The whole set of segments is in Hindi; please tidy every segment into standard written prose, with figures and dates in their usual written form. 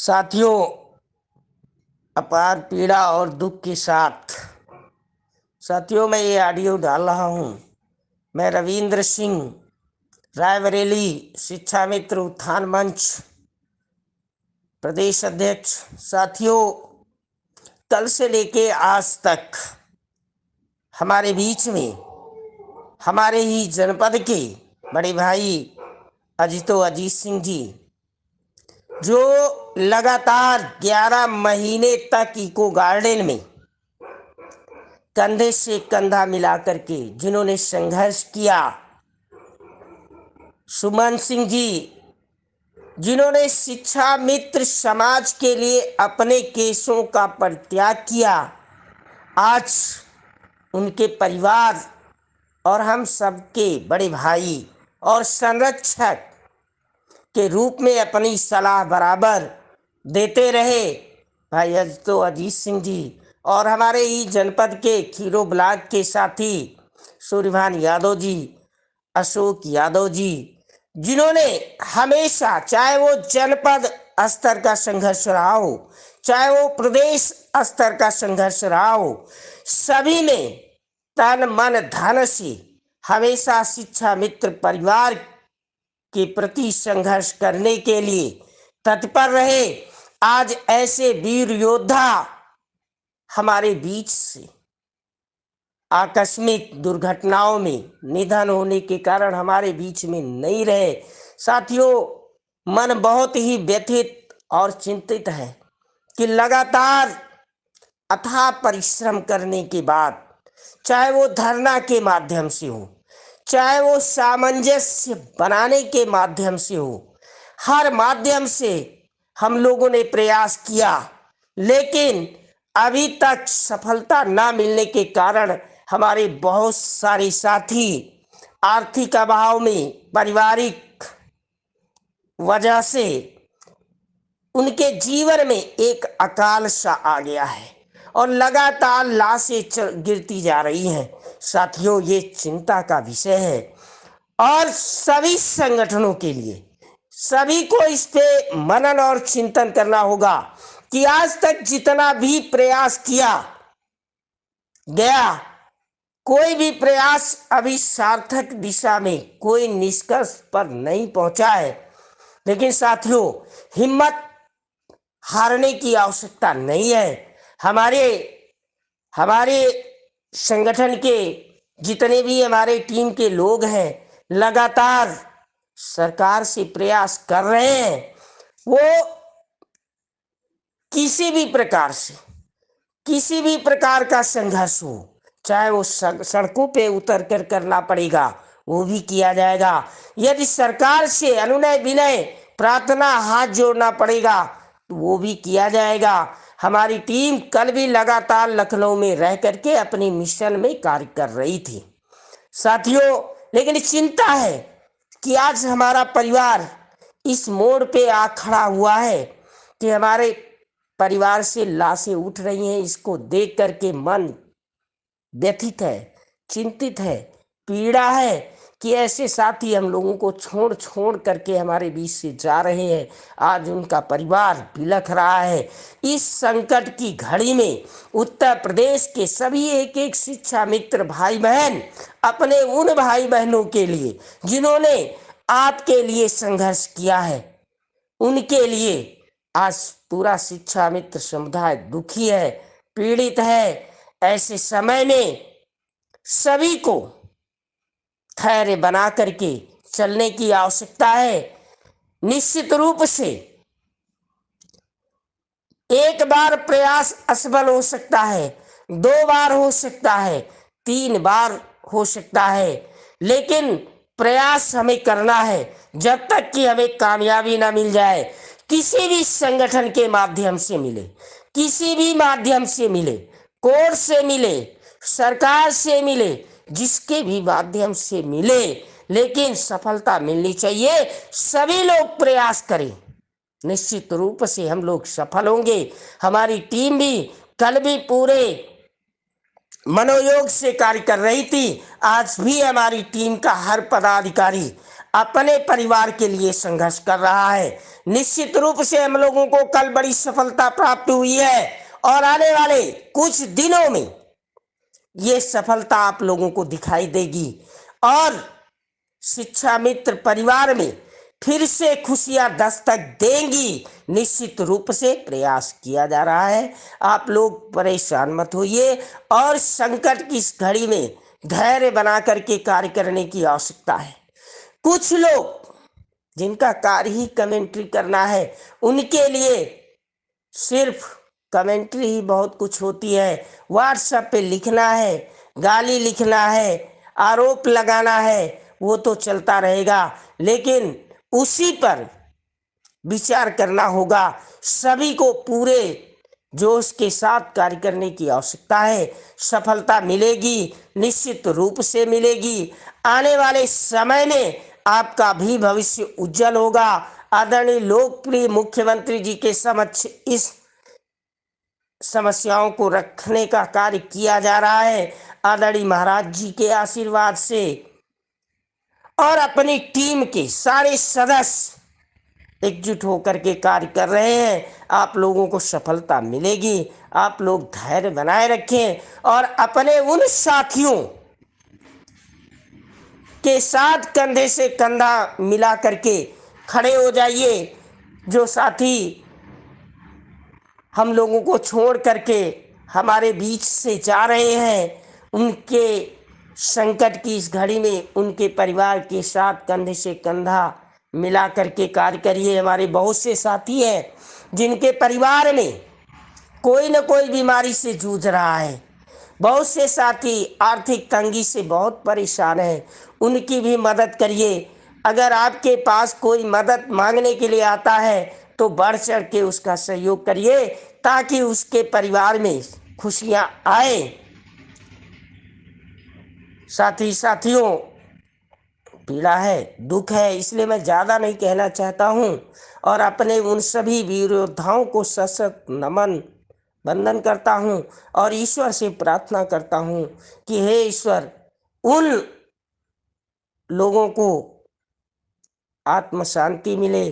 साथियों, अपार पीड़ा और दुख के साथ मैं ये ऑडियो डाल रहा हूँ। मैं रविंद्र सिंह, रायबरेली शिक्षा मित्र उत्थान मंच प्रदेश अध्यक्ष। साथियों, कल से लेके आज तक हमारे बीच में हमारे ही जनपद के बड़े भाई अजीत सिंह जी, जो लगातार 11 महीने तक इको गार्डन में कंधे से कंधा मिला करके जिन्होंने संघर्ष किया, सुमन सिंह जी, जिन्होंने शिक्षा मित्र समाज के लिए अपने केसों का परित्याग किया, आज उनके परिवार और हम सबके बड़े भाई और संरक्षक के रूप में अपनी सलाह बराबर देते रहे भाई अजीत सिंह जी, और हमारे ही जनपद के खीरो ब्लॉक के साथी सूर्यभान यादव जी, अशोक यादव जी, जिन्होंने हमेशा, चाहे वो जनपद स्तर का संघर्ष रहा हो, चाहे वो प्रदेश स्तर का संघर्ष रहा हो, सभी ने तन मन धन से हमेशा शिक्षा मित्र परिवार के प्रति संघर्ष करने के लिए तत्पर रहे। आज ऐसे वीर योद्धा हमारे बीच से आकस्मिक दुर्घटनाओं में निधन होने के कारण हमारे बीच में नहीं रहे। साथियों, मन बहुत ही व्यथित और चिंतित है कि लगातार अथाह परिश्रम करने के बाद, चाहे वो धरना के माध्यम से हो, चाहे वो सामंजस्य बनाने के माध्यम से हो, हर माध्यम से हम लोगों ने प्रयास किया, लेकिन अभी तक सफलता ना मिलने के कारण हमारे बहुत सारे साथी आर्थिक अभाव में, पारिवारिक वजह से उनके जीवन में एक अकाल सा आ गया है और लगातार लाशें गिरती जा रही हैं। साथियों, ये चिंता का विषय है और सभी संगठनों के लिए सभी को इस पे मनन और चिंतन करना होगा कि आज तक जितना भी प्रयास किया गया, कोई भी प्रयास अभी सार्थक दिशा में कोई निष्कर्ष पर नहीं पहुंचा है। लेकिन साथियों, हिम्मत हारने की आवश्यकता नहीं है। हमारे संगठन के जितने भी हमारे टीम के लोग हैं, लगातार सरकार से प्रयास कर रहे हैं। वो किसी भी प्रकार का संघर्ष हो, चाहे वो सड़कों पे उतर कर करना पड़ेगा, वो भी किया जाएगा। यदि सरकार से अनुनय विनय प्रार्थना हाथ जोड़ना पड़ेगा तो वो भी किया जाएगा। हमारी टीम कल भी लगातार लखनऊ में रह करके अपनी मिशन में कार्य कर रही थी। साथियों, लेकिन चिंता है कि आज हमारा परिवार इस मोड़ पे आ खड़ा हुआ है कि हमारे परिवार से लाशें उठ रही हैं। इसको देख करके मन व्यथित है, चिंतित है, पीड़ा है कि ऐसे साथी हम लोगों को छोड़ करके हमारे बीच से जा रहे हैं। आज उनका परिवार बिलख रहा है। इस संकट की घड़ी में उत्तर प्रदेश के सभी एक शिक्षा मित्र भाई बहन अपने उन भाई बहनों के लिए जिन्होंने आपके लिए संघर्ष किया है, उनके लिए आज पूरा शिक्षा मित्र समुदाय दुखी है, पीड़ित है। ऐसे समय में सभी को धैर्य बना करके चलने की आवश्यकता है। निश्चित रूप से एक बार प्रयास असफल हो सकता है, 2 बार हो सकता है, 3 बार हो सकता है, लेकिन प्रयास हमें करना है जब तक कि हमें कामयाबी ना मिल जाए। किसी भी संगठन के माध्यम से मिले, किसी भी माध्यम से मिले, कोर्ट से मिले, सरकार से मिले, जिसके भी माध्यम से मिले, लेकिन सफलता मिलनी चाहिए। सभी लोग प्रयास करें, निश्चित रूप से हम लोग सफल होंगे। हमारी टीम भी कल भी पूरे मनोयोग से कार्य कर रही थी। आज भी हमारी टीम का हर पदाधिकारी अपने परिवार के लिए संघर्ष कर रहा है। निश्चित रूप से हम लोगों को कल बड़ी सफलता प्राप्त हुई है और आने वाले कुछ दिनों में ये सफलता आप लोगों को दिखाई देगी और शिक्षा मित्र परिवार में फिर से खुशियां दस्तक देंगी। निश्चित रूप से प्रयास किया जा रहा है। आप लोग परेशान मत होइए और संकट की इस घड़ी में धैर्य बना करके कार्य करने की आवश्यकता है। कुछ लोग जिनका कार्य ही कमेंट्री करना है, उनके लिए सिर्फ कमेंट्री ही बहुत कुछ होती है। व्हाट्सएप पे लिखना है, गाली लिखना है, आरोप लगाना है, वो तो चलता रहेगा, लेकिन उसी पर विचार करना होगा। सभी को पूरे जोश के साथ कार्य करने की आवश्यकता है। सफलता मिलेगी, निश्चित रूप से मिलेगी। आने वाले समय में आपका भी भविष्य उज्जवल होगा। आदरणीय लोकप्रिय मुख्यमंत्री जी के समक्ष इस समस्याओं को रखने का कार्य किया जा रहा है। आदरणीय महाराज जी के आशीर्वाद से और अपनी टीम के सारे सदस्य एकजुट होकर के कार्य कर रहे हैं। आप लोगों को सफलता मिलेगी। आप लोग धैर्य बनाए रखें और अपने उन साथियों के साथ कंधे से कंधा मिला करके खड़े हो जाइए। जो साथी हम लोगों को छोड़ करके हमारे बीच से जा रहे हैं, उनके संकट की इस घड़ी में उनके परिवार के साथ कंधे से कंधा मिला करके कार्य करिए। हमारे बहुत से साथी हैं जिनके परिवार में कोई न कोई बीमारी से जूझ रहा है। बहुत से साथी आर्थिक तंगी से बहुत परेशान हैं, उनकी भी मदद करिए। अगर आपके पास कोई मदद मांगने के लिए आता है तो बढ़ चढ़ के उसका सहयोग करिए ताकि उसके परिवार में खुशियां आए। साथियों, पीड़ा है, दुख है, इसलिए मैं ज़्यादा नहीं कहना चाहता हूँ और अपने उन सभी वीर योद्धाओं को सशक्त नमन वंदन करता हूँ और ईश्वर से प्रार्थना करता हूँ कि हे ईश्वर, उन लोगों को आत्म शांति मिले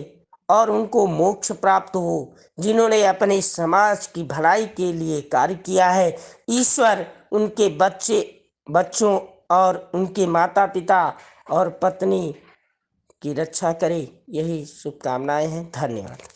और उनको मोक्ष प्राप्त हो जिन्होंने अपने समाज की भलाई के लिए कार्य किया है। ईश्वर उनके बच्चों और उनके माता पिता और पत्नी की रक्षा करे। यही शुभकामनाएं हैं। धन्यवाद।